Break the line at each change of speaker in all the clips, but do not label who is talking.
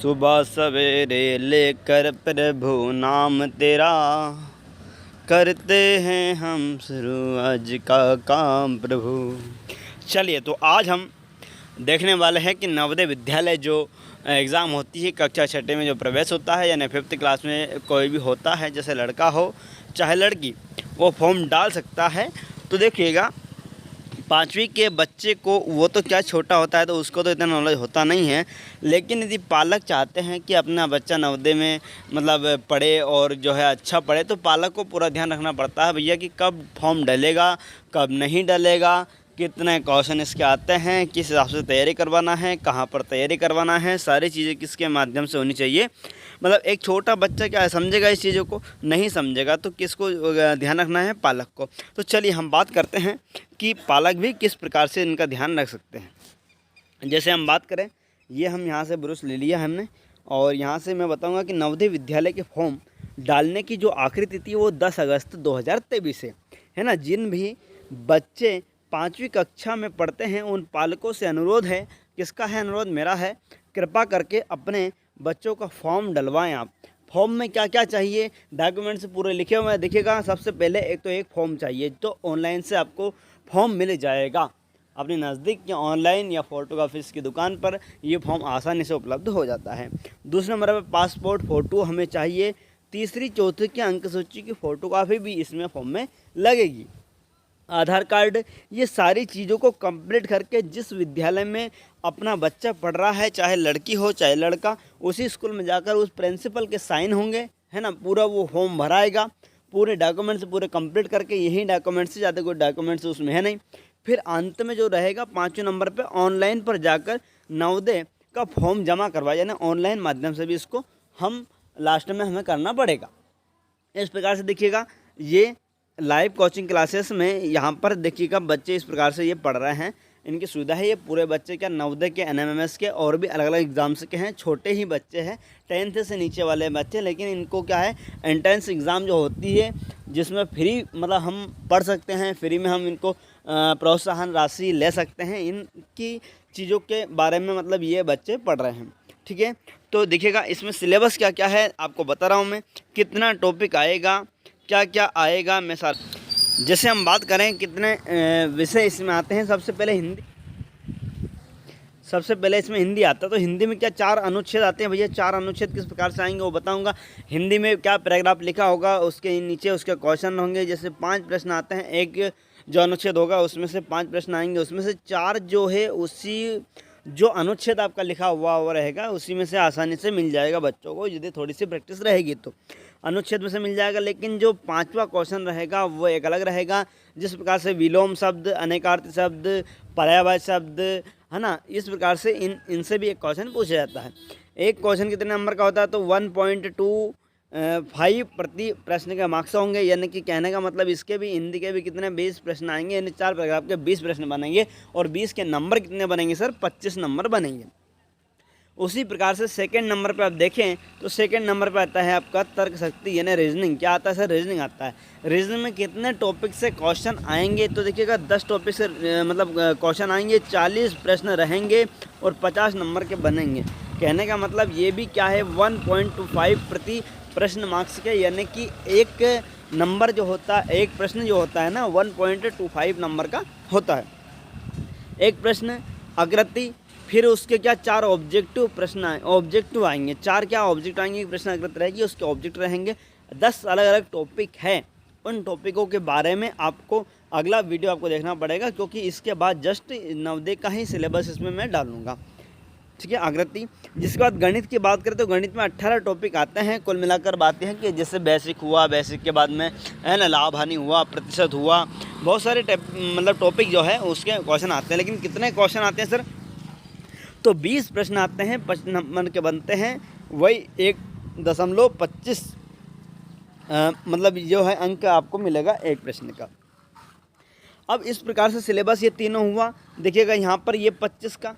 सुबह सवेरे लेकर प्रभु नाम तेरा, करते हैं हम शुरू आज का काम प्रभु। चलिए, तो आज हम देखने वाले हैं कि नवोदय विद्यालय जो एग्ज़ाम होती है कक्षा छठे में जो प्रवेश होता है यानी 5th क्लास में कोई भी होता है, जैसे लड़का हो चाहे लड़की, वो फॉर्म डाल सकता है। तो देखिएगा, 5वीं के बच्चे को वो तो क्या छोटा होता है तो उसको तो इतना नॉलेज होता नहीं है, लेकिन यदि पालक चाहते हैं कि अपना बच्चा नवोदय में मतलब पढ़े और जो है अच्छा पढ़े, तो पालक को पूरा ध्यान रखना पड़ता है भैया कि कब फॉर्म डलेगा कब नहीं डलेगा, कितने क्वेश्चन इसके आते हैं, किस हिसाब से तैयारी करवाना है, कहाँ पर तैयारी करवाना है, सारी चीज़ें किसके माध्यम से होनी चाहिए। मतलब एक छोटा बच्चा क्या समझेगा इस चीज़ों को, नहीं समझेगा, तो किसको ध्यान रखना है, पालक को। तो चलिए हम बात करते हैं कि पालक भी किस प्रकार से इनका ध्यान रख सकते हैं। जैसे हम बात करें, ये हम यहाँ से ब्रुश ले लिया हमने, और यहाँ से मैं बताऊँगा कि नवोदय विद्यालय के फॉर्म डालने की जो आखिरी तिथि है वो 10 अगस्त 2023 है ना। जिन भी बच्चे 5वीं कक्षा में पढ़ते हैं उन पालकों से अनुरोध है, किसका है अनुरोध, मेरा है, कृपा करके अपने बच्चों का फॉर्म डलवाएं। आप फॉर्म में क्या क्या चाहिए, डॉक्यूमेंट्स पूरे लिखे हुए हैं। देखिएगा, सबसे पहले एक फॉर्म चाहिए, तो ऑनलाइन से आपको फॉर्म मिल जाएगा अपने नज़दीक या ऑनलाइन या फोटोकॉपीज़ की दुकान पर ये फॉर्म आसानी से उपलब्ध हो जाता है। दूसरे नंबर पर पासपोर्ट फ़ोटो हमें चाहिए। तीसरी चौथी की अंक सूची की फ़ोटोकॉपी भी इसमें फॉर्म में लगेगी। आधार कार्ड, ये सारी चीज़ों को कंप्लीट करके जिस विद्यालय में अपना बच्चा पढ़ रहा है, चाहे लड़की हो चाहे लड़का, उसी स्कूल में जाकर उस प्रिंसिपल के साइन होंगे, है ना। पूरा वो फॉर्म भराएगा, पूरे डॉक्यूमेंट्स पूरे कंप्लीट करके, यही डॉक्यूमेंट्स से ज़्यादा कोई डॉक्यूमेंट्स उसमें है नहीं। फिर अंत में जो रहेगा 5वें नंबर पे ऑनलाइन पर जाकर नवोदय का फॉर्म जमा करवाया, यानी ऑनलाइन माध्यम से भी इसको हम लास्ट में हमें करना पड़ेगा। इस प्रकार से देखिएगा, ये लाइव कोचिंग क्लासेस में यहाँ पर देखिएगा बच्चे इस प्रकार से ये पढ़ रहे हैं, इनकी सुविधा है। ये पूरे बच्चे क्या नवोदय के, NMMS के और भी अलग अलग एग्ज़ाम्स के हैं। छोटे ही बच्चे हैं, 10th से नीचे वाले बच्चे, लेकिन इनको क्या है, एंट्रेंस एग्ज़ाम जो होती है जिसमें फ्री मतलब हम पढ़ सकते हैं, फ्री में हम इनको प्रोत्साहन राशि ले सकते हैं। इनकी चीज़ों के बारे में मतलब ये बच्चे पढ़ रहे हैं, ठीक है। तो देखिएगा, इसमें सिलेबस क्या क्या है आपको बता रहा हूँ मैं, कितना टॉपिक आएगा, क्या क्या आएगा। मैं साथ जैसे हम बात करें कितने विषय इसमें आते हैं। सबसे पहले इसमें हिंदी आता है। तो हिंदी में क्या 4 अनुच्छेद आते हैं भैया। 4 अनुच्छेद किस प्रकार से आएंगे वो बताऊंगा। हिंदी में क्या पैराग्राफ लिखा होगा, उसके नीचे उसके क्वेश्चन होंगे। जैसे 5 प्रश्न आते हैं, एक जो अनुच्छेद होगा उसमें से 5 प्रश्न आएंगे, उसमें से 4 जो है उसी जो अनुच्छेद आपका लिखा हुआ रहेगा उसी में से आसानी से मिल जाएगा बच्चों को, यदि थोड़ी सी प्रैक्टिस रहेगी तो अनुच्छेद में से मिल जाएगा। लेकिन जो 5वां क्वेश्चन रहेगा वो एक अलग रहेगा, जिस प्रकार से विलोम शब्द, अनेकार्थी शब्द, पर्यायवाची शब्द, है ना। इस प्रकार से इनसे भी एक क्वेश्चन पूछा जाता है। एक क्वेश्चन कितने नंबर का होता है, तो 1.25 प्रति प्रश्न के मार्क्स होंगे। यानी कि कहने का मतलब इसके भी, हिंदी के भी कितने 20 प्रश्न आएंगे, यानी 4 पैराग्राफ के 20 प्रश्न बनेंगे। और 20 के नंबर कितने बनेंगे सर, 25 नंबर बनेंगे। उसी प्रकार से सेकंड नंबर पे आप देखें तो सेकंड नंबर पे आता है आपका तर्क शक्ति यानी रीजनिंग। क्या आता है सर, रीजनिंग आता है। रीजनिंग में कितने टॉपिक से क्वेश्चन आएंगे, तो देखिएगा 10 टॉपिक से मतलब क्वेश्चन आएंगे, 40 प्रश्न रहेंगे और 50 नंबर के बनेंगे। कहने का मतलब ये भी क्या है, 1.25 प्रति प्रश्न मार्क्स के, यानी कि एक नंबर जो होता है, एक प्रश्न जो होता है ना 1.25 नंबर का होता है एक प्रश्न। आकृति, फिर उसके क्या 4 ऑब्जेक्टिव प्रश्न ऑब्जेक्टिव आएंगे, 4 क्या ऑब्जेक्ट आएंगे, प्रश्न आकृति रहेगी, उसके ऑब्जेक्ट रहेंगे। 10 अलग अलग टॉपिक हैं। उन टॉपिकों के बारे में आपको अगला वीडियो आपको देखना पड़ेगा, क्योंकि इसके बाद जस्ट नवोदय का ही सिलेबस इसमें मैं डालूंगा, ठीक है। आकृति, जिसके बाद गणित की बात करें तो गणित में 18 टॉपिक आते हैं। कुल मिलाकर बातें हैं कि जैसे बेसिक हुआ, बेसिक के बाद में है ना लाभ हानि हुआ, प्रतिशत हुआ, बहुत सारे मतलब टॉपिक जो है उसके क्वेश्चन आते हैं। लेकिन कितने क्वेश्चन आते हैं सर, तो 20 प्रश्न आते हैं, 25 नंबर के बनते हैं। वही 1.25 मतलब जो है अंक आपको मिलेगा एक प्रश्न का। अब इस प्रकार से सिलेबस ये तीनों हुआ। देखिएगा यहाँ पर ये 25 का,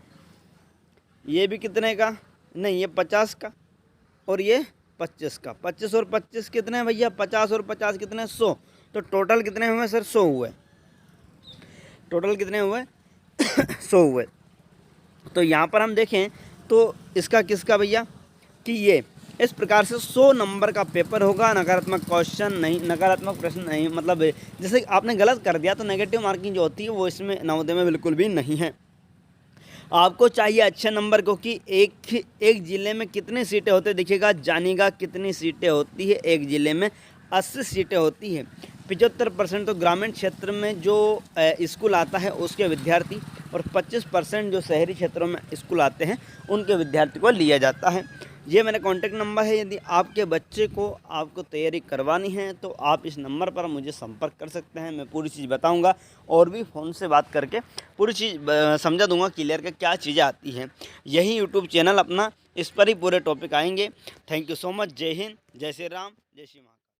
ये भी कितने का, नहीं ये 50 का और ये 25 का। 25 और 25 कितने हैं भैया, 50 और 50 कितने, 100। तो टोटल कितने हुए सर, 100 हुए। टोटल कितने हुए 100 हुए। तो यहाँ पर हम देखें तो इसका किसका भैया, कि ये इस प्रकार से 100 नंबर का पेपर होगा, नकारात्मक क्वेश्चन नहीं, नकारात्मक प्रश्न नहीं, मतलब जैसे आपने गलत कर दिया तो नेगेटिव मार्किंग जो होती है वो इसमें नवोदय में बिल्कुल भी नहीं है। आपको चाहिए अच्छे नंबर, क्योंकि एक ज़िले में कितनी सीटें होती है देखिएगा, जानिएगा कितनी सीटें होती है। एक ज़िले में 80 सीटें होती है। 75% तो ग्रामीण क्षेत्र में जो स्कूल आता है उसके विद्यार्थी, और 25% जो शहरी क्षेत्रों में स्कूल आते हैं उनके विद्यार्थी को लिया जाता है। ये मेरा कॉन्टैक्ट नंबर है। यदि आपके बच्चे को आपको तैयारी करवानी है तो आप इस नंबर पर मुझे संपर्क कर सकते हैं। मैं पूरी चीज़ बताऊंगा और भी फ़ोन से बात करके पूरी चीज़ समझा दूंगा क्लियर का क्या चीज़ें आती हैं। यही यूट्यूब चैनल अपना, इस पर ही पूरे टॉपिक आएंगे। Thank you so much. जय हिंद, जय श्री राम, जय श्री महाराज।